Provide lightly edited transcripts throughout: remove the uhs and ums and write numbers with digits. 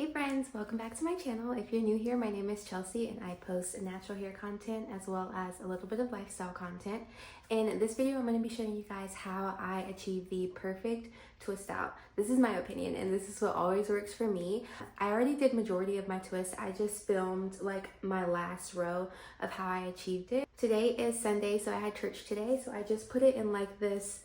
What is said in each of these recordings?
Hey friends, welcome back to my channel. If you're new here, my name is Chelsea and I post natural hair content as well as a little bit of lifestyle content. In this video, I'm going to be showing you guys how I achieve the perfect twist out. This is my opinion and this is what always works for me. I already did majority of my twist. I just filmed like my last row of how I achieved it. Today is Sunday, so I had church today, so I just put it in like this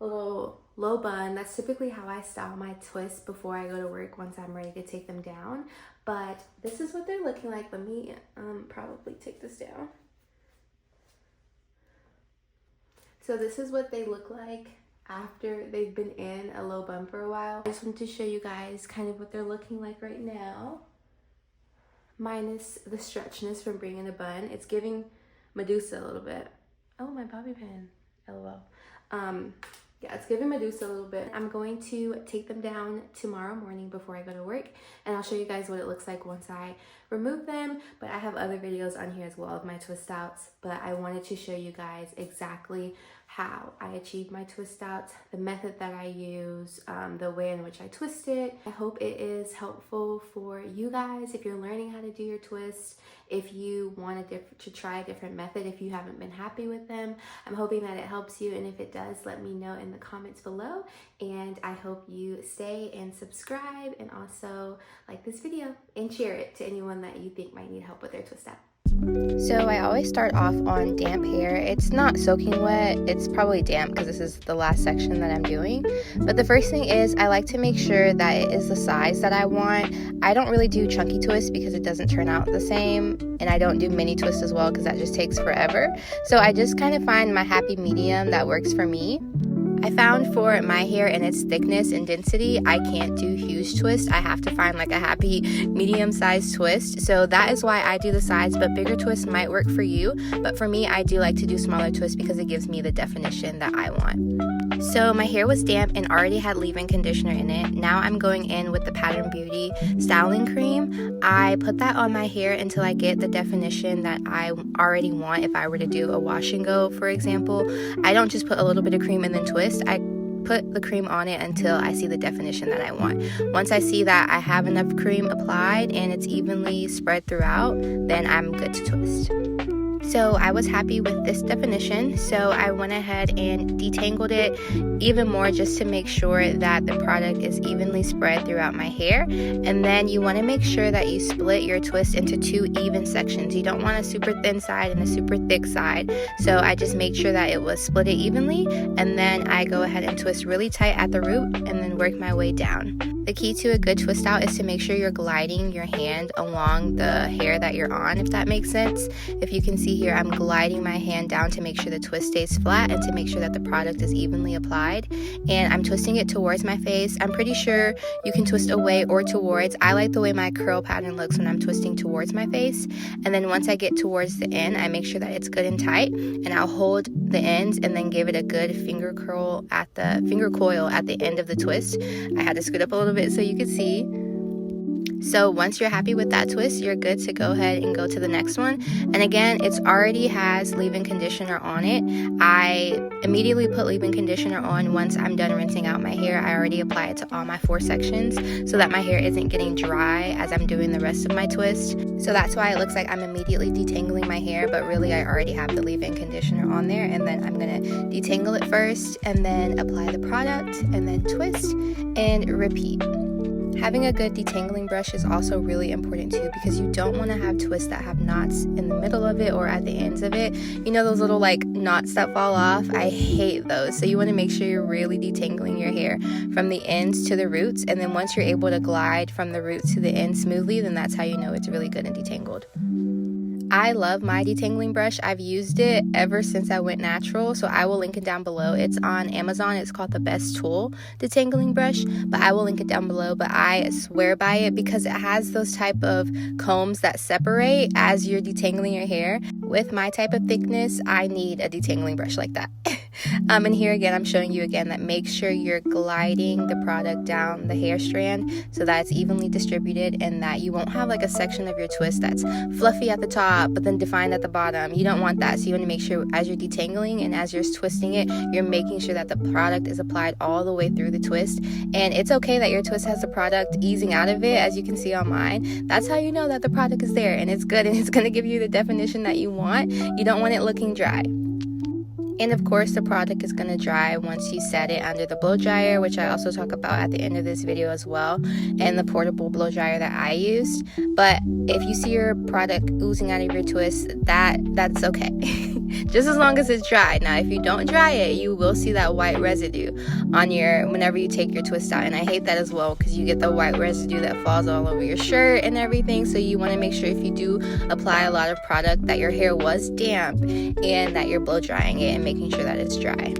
little low bun. That's typically how I style my twists before I go to work once I'm ready to take them down. But this is what they're looking like. Let me probably take this down. So this is what they look like after they've been in a low bun for a while. I just wanted to show you guys kind of what they're looking like right now, minus the stretchiness from bringing a bun. It's giving Medusa a little bit. Oh, my bobby pin, lol. Yeah, it's giving Medusa a little bit. I'm going to take them down tomorrow morning before I go to work, and I'll show you guys what it looks like once I remove them. But I have other videos on here as well of my twist outs, but I wanted to show you guys exactly how I achieve my twist outs, the method that I use, the way in which I twist it. I hope it is helpful for you guys if you're learning how to do your twists, if you want to try a different method, if you haven't been happy with them. I'm hoping that it helps you, and if it does, let me know in the comments below. And I hope you stay and subscribe, and also like this video and share it to anyone that you think might need help with their twist out. So I always start off on damp hair. It's not soaking wet, it's probably damp because this is the last section that I'm doing. But the first thing is I like to make sure that it is the size that I want. I don't really do chunky twists because it doesn't turn out the same, and I don't do mini twists as well because that just takes forever. So I just kind of find my happy medium that works for me. I found for my hair and its thickness and density, I can't do huge twists. I have to find like a happy medium-sized twist. So that is why I do the sides, but bigger twists might work for you. But for me, I do like to do smaller twists because it gives me the definition that I want. So my hair was damp and already had leave-in conditioner in it. Now I'm going in with the Pattern Beauty styling cream. I put that on my hair until I get the definition that I already want. If I were to do a wash and go, for example, I don't just put a little bit of cream and then twist. I put the cream on it until I see the definition that I want. Once I see that I have enough cream applied and it's evenly spread throughout, then I'm good to twist. So I was happy with this definition, so I went ahead and detangled it even more just to make sure that the product is evenly spread throughout my hair. And then you want to make sure that you split your twist into two even sections. You don't want a super thin side and a super thick side. So I just made sure that it was split it evenly, and then I go ahead and twist really tight at the root and then work my way down. The key to a good twist out is to make sure you're gliding your hand along the hair that you're on, if that makes sense. If you can see here, I'm gliding my hand down to make sure the twist stays flat and to make sure that the product is evenly applied. And I'm twisting it towards my face. I'm pretty sure you can twist away or towards. I like the way my curl pattern looks when I'm twisting towards my face. And then once I get towards the end, I make sure that it's good and tight, and I'll hold the ends and then give it a good finger coil at the end of the twist. I had to scoot up a little bit so you could see. So once you're happy with that twist, you're good to go ahead and go to the next one. And again, it already has leave-in conditioner on it. I immediately put leave-in conditioner on once I'm done rinsing out my hair. I already apply it to all my 4 sections so that my hair isn't getting dry as I'm doing the rest of my twist. So that's why it looks like I'm immediately detangling my hair, but really I already have the leave-in conditioner on there. And then I'm gonna detangle it first and then apply the product and then twist and repeat. Having a good detangling brush is also really important too, because you don't want to have twists that have knots in the middle of it or at the ends of it. You know those little like knots that fall off? I hate those. So you want to make sure you're really detangling your hair from the ends to the roots, and then once you're able to glide from the roots to the end smoothly, then that's how you know it's really good and detangled. I love my detangling brush. I've used it ever since I went natural, so I will link it down below. It's on Amazon. It's called the Best Tool detangling brush, but I will link it down below. But I swear by it because it has those type of combs that separate as you're detangling your hair. With my type of thickness, I need a detangling brush like that. And here again, I'm showing you again that make sure you're gliding the product down the hair strand so that it's evenly distributed and that you won't have like a section of your twist that's fluffy at the top but then defined at the bottom. You don't want that. So you want to make sure as you're detangling and as you're twisting it, you're making sure that the product is applied all the way through the twist. And it's okay that your twist has the product easing out of it, as you can see on mine. That's how you know that the product is there and it's good and it's going to give you the definition that you want. You don't want it looking dry. And of course, the product is going to dry once you set it under the blow dryer, which I also talk about at the end of this video as well, and the portable blow dryer that I used. But if you see your product oozing out of your twist, that's okay. Just as long as it's dry. Now, if you don't dry it, you will see that white residue on whenever you take your twist out. And I hate that as well because you get the white residue that falls all over your shirt and everything. So you want to make sure if you do apply a lot of product that your hair was damp and that you're blow drying it and making sure that it's dry.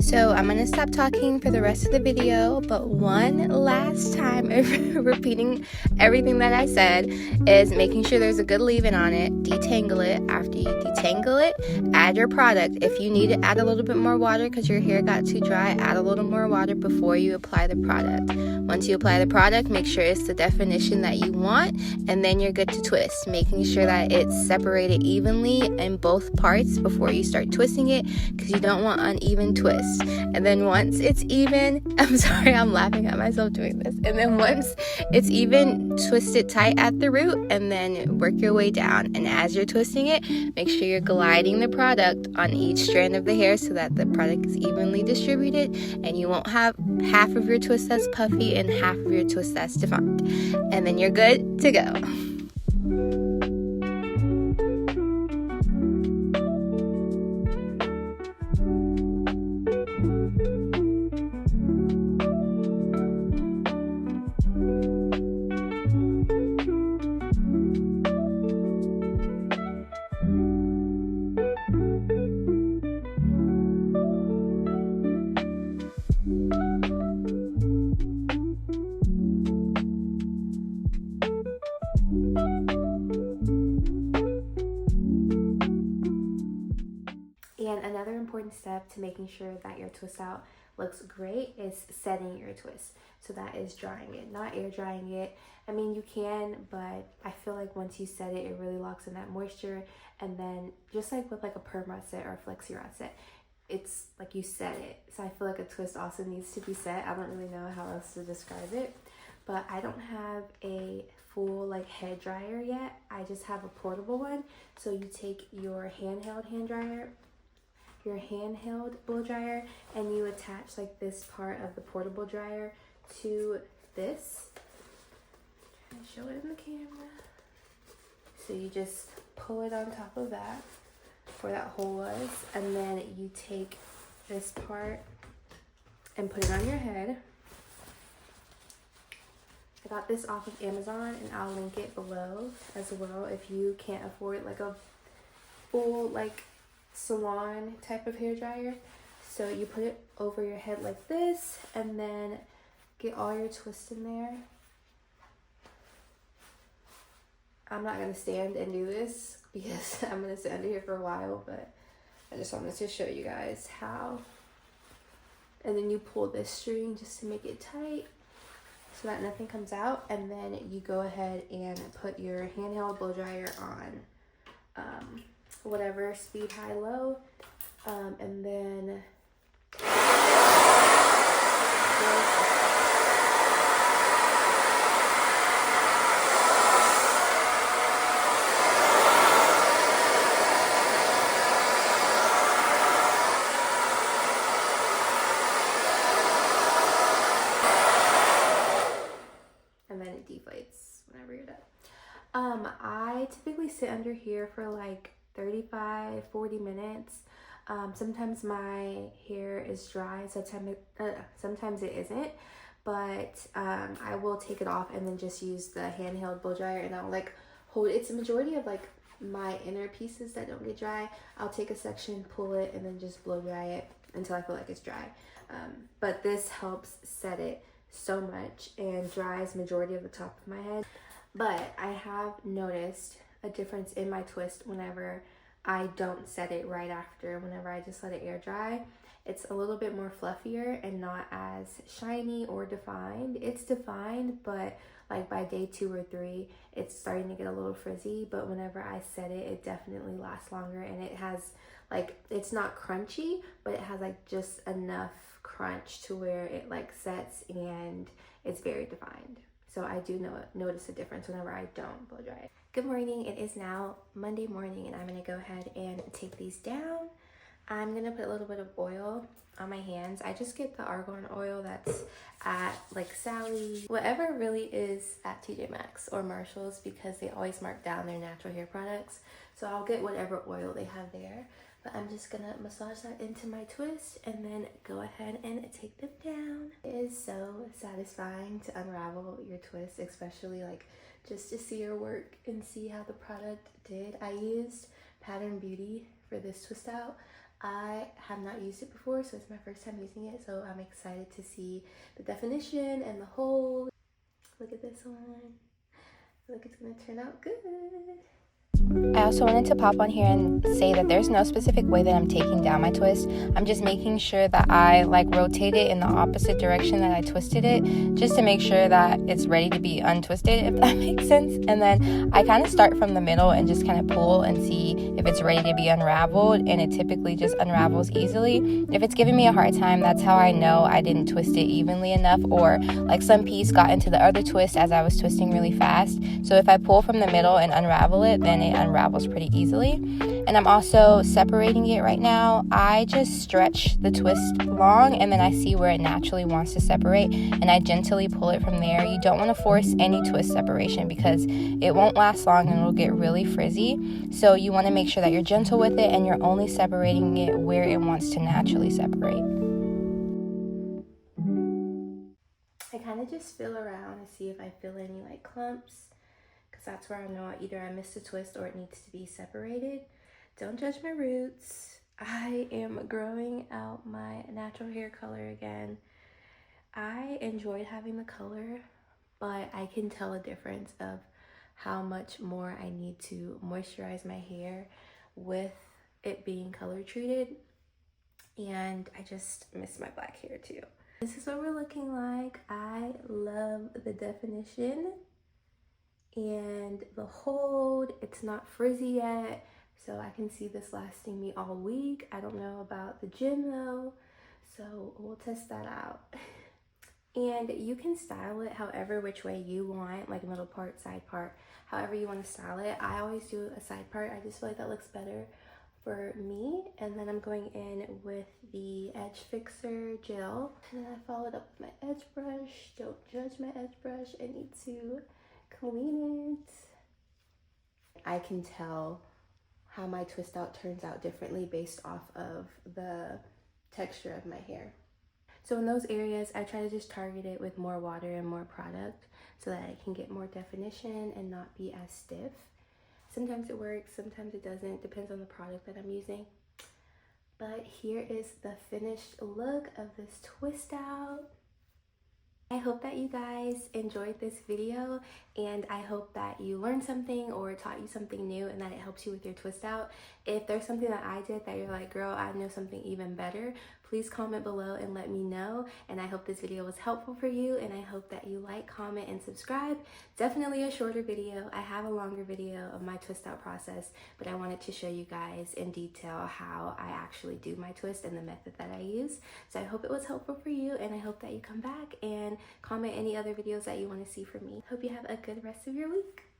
So I'm going to stop talking for the rest of the video, but one last time, repeating everything that I said, is making sure there's a good leave-in on it, detangle it. After you detangle it, add your product. If you need to add a little bit more water because your hair got too dry, add a little more water before you apply the product. Once you apply the product, make sure it's the definition that you want, and then you're good to twist, making sure that it's separated evenly in both parts before you start twisting it because you don't want uneven twists. And then once it's even, I'm sorry, I'm laughing at myself doing this. And then once it's even, twist it tight at the root and then work your way down. And as you're twisting it, make sure you're gliding the product on each strand of the hair so that the product is evenly distributed and you won't have half of your twist that's puffy and half of your twist that's defined. And then you're good to go. And another important step to making sure that your twist out looks great is setting your twist. So that is drying it, not air drying it. I mean, you can, but I feel like once you set it, it really locks in that moisture. And then just like with like a perm rod set or a flexi rod set, it's like you set it. So I feel like a twist also needs to be set. I don't really know how else to describe it, but I don't have a full like head dryer yet. I just have a portable one. So you take your handheld blow dryer, and you attach like this part of the portable dryer to this. Try to show it in the camera. So you just pull it on top of that where that hole was, and then you take this part and put it on your head. I got this off of Amazon and I'll link it below as well if you can't afford like a full like salon type of hair dryer. So you put it over your head like this and then get all your twists in there. I'm not gonna stand and do this because I'm gonna sit under here for a while, but I just wanted to show you guys how. And then you pull this string just to make it tight so that nothing comes out, and then you go ahead and put your handheld blow dryer on whatever speed, high, low, and then it deflates whenever you're done. I typically sit under here for like 35-40 minutes. Sometimes my hair is dry, sometimes it isn't, but I will take it off and then just use the handheld blow dryer, and I'll like hold it's a majority of like my inner pieces that don't get dry. I'll take a section, pull it, and then just blow dry it until I feel like it's dry. But this helps set it so much and dries majority of the top of my head. But I have noticed a difference in my twist whenever I don't set it right after. Whenever I just let it air dry, it's a little bit more fluffier and not as shiny or defined. It's defined, but like by day 2 or 3, it's starting to get a little frizzy. But whenever I set it, it definitely lasts longer, and it has like, it's not crunchy, but it has like just enough crunch to where it like sets and it's very defined. So I do notice a difference whenever I don't blow dry it. Good morning. It is now Monday morning, and I'm gonna go ahead and take these down. I'm gonna put a little bit of oil on my hands. I just get the argan oil that's at like Sally, whatever really is at TJ Maxx or Marshall's, because they always mark down their natural hair products. So I'll get whatever oil they have there. But I'm just gonna massage that into my twist and then go ahead and take them down. It is so satisfying to unravel your twist, especially like just to see your work and see how the product did. I used Pattern Beauty for this twist out. I have not used it before, so it's my first time using it, so I'm excited to see the definition and the hold. Look at this one. I feel like it's gonna turn out good. I also wanted to pop on here and say that there's no specific way that I'm taking down my twist. I'm just making sure that I like rotate it in the opposite direction that I twisted it, just to make sure that it's ready to be untwisted, if that makes sense. And then I kind of start from the middle and just kind of pull and see if it's ready to be unraveled, and it typically just unravels easily. If it's giving me a hard time, that's how I know I didn't twist it evenly enough, or like some piece got into the other twist as I was twisting really fast. So if I pull from the middle and unravel it, then it unravels pretty easily. And I'm also separating it right now. I just stretch the twist long, and then I see where it naturally wants to separate, and I gently pull it from there. You don't want to force any twist separation because it won't last long and it'll get really frizzy. So you want to make sure that you're gentle with it and you're only separating it where it wants to naturally separate. I kind of just feel around and see if I feel any like clumps, because that's where I know either I missed a twist or it needs to be separated. Don't judge my roots. I am growing out my natural hair color again. I enjoyed having the color, but I can tell a difference of how much more I need to moisturize my hair with it being color treated. And I just miss my black hair too. This is what we're looking like. I love the definition and the hold. It's not frizzy yet, so I can see this lasting me all week. I don't know about the gym though, so we'll test that out. And you can style it however which way you want, like middle part, side part, however you want to style it. I always do a side part. I just feel like that looks better for me. And then I'm going in with the Edge Fixer gel, and then I followed up with my edge brush. Don't judge my edge brush. I need to clean it. I can tell how my twist out turns out differently based off of the texture of my hair. So in those areas, I try to just target it with more water and more product so that I can get more definition and not be as stiff. Sometimes it works, sometimes it doesn't, depends on the product that I'm using. But here is the finished look of this twist out. I hope that you guys enjoyed this video, and I hope that you learned something or taught you something new and that it helps you with your twist out. If there's something that I did that you're like, girl, I know something even better, please comment below and let me know. And I hope this video was helpful for you, and I hope that you like, comment, and subscribe. Definitely a shorter video. I have a longer video of my twist out process, but I wanted to show you guys in detail how I actually do my twist and the method that I use. So I hope it was helpful for you, and I hope that you come back and comment any other videos that you want to see from me. Hope you have a good rest of your week.